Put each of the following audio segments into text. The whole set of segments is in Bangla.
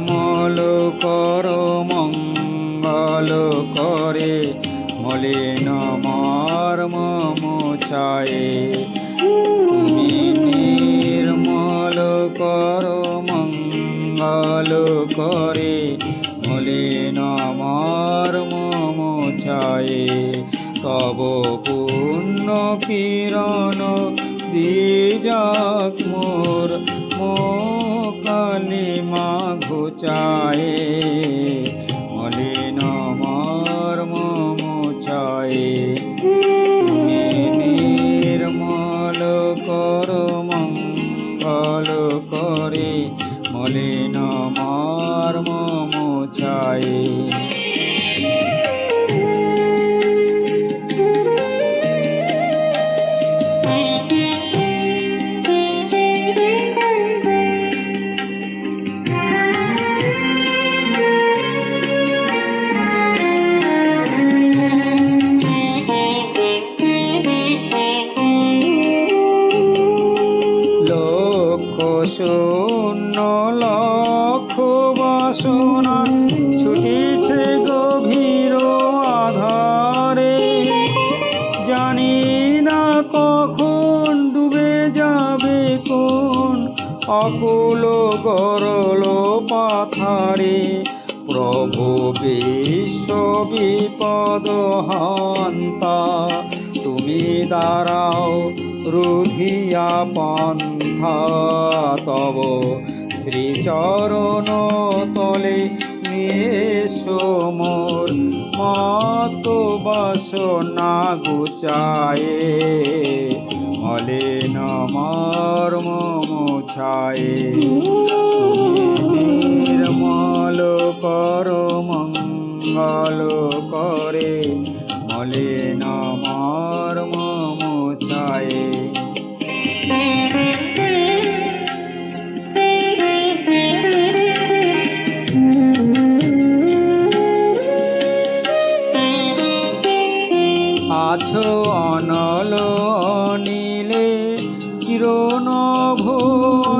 নির্মল কর মঙ্গল করে, মলিন মর্ম মোছায়ে। তুমি নির্মল কর মঙ্গল করে, মলিন মর্ম মোছায়ে। তব পুণ্য কিরণ দিযাক মোর কালিমা ঘুচায়ে, মলিন মর্ম মোছায়ে। তুমি নির্মল কর মঙ্গল করে, মলিন মর্ম মোছায়ে। শূন্য লক্ষ বাসনা ছুটিছে গভীর আধারে, জানি না কখন ডুবে যাবে কোন অকুল গরল পাথারে। প্রভু বিশ্ব বিপদ হান্তা, তুমি দাঁড়াও রুধিয়া পন্থা। তব শ্রীচরণ তলে নিয়েছো মোর মত বাসনা ঘুচায়ে, মলিন মর্ম মোছায়ে। তুমি নির্মল কর মঙ্গল করে, মলিন মর্ম মোছায়ে। আছো অনল অনিলে চিরনভ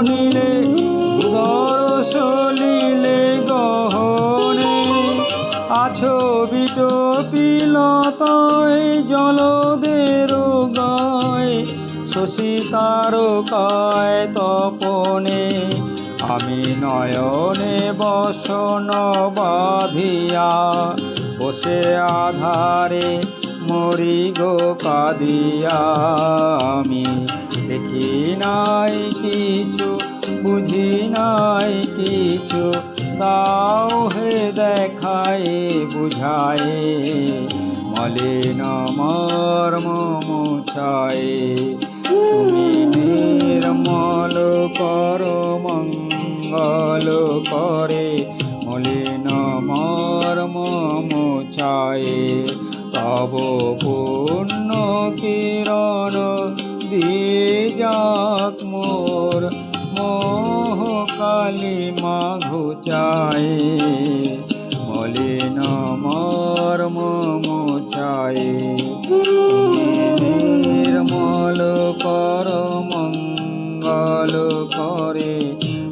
নীলে, উদর সলিলে গহনে। আছো বিটপিলতায় জলদের গায়, শশী তারকায় তপনে। আমি নয়নে বসন বাঁধিয়া, বসে আধারে মরি গো কাঁদিয়া। আমি দেখি নাই কিছু, বুঝি নাই কিছু, তাও হে দেখায় বুঝায়ে, মলিন মর্ম মোছায়ে। তুমি নির্মল কর মঙ্গল করে, মলিন মর্ম মোছায়ে। তব পুণ্য কিরণ দিযাক মোর মোহ কালিমা ঘুচায়ে, মলিন মর্ম মোছায়ে। তুমি নির্মল কর মঙ্গল করে,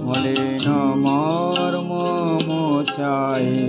মলিন মর্ম মোছায়ে।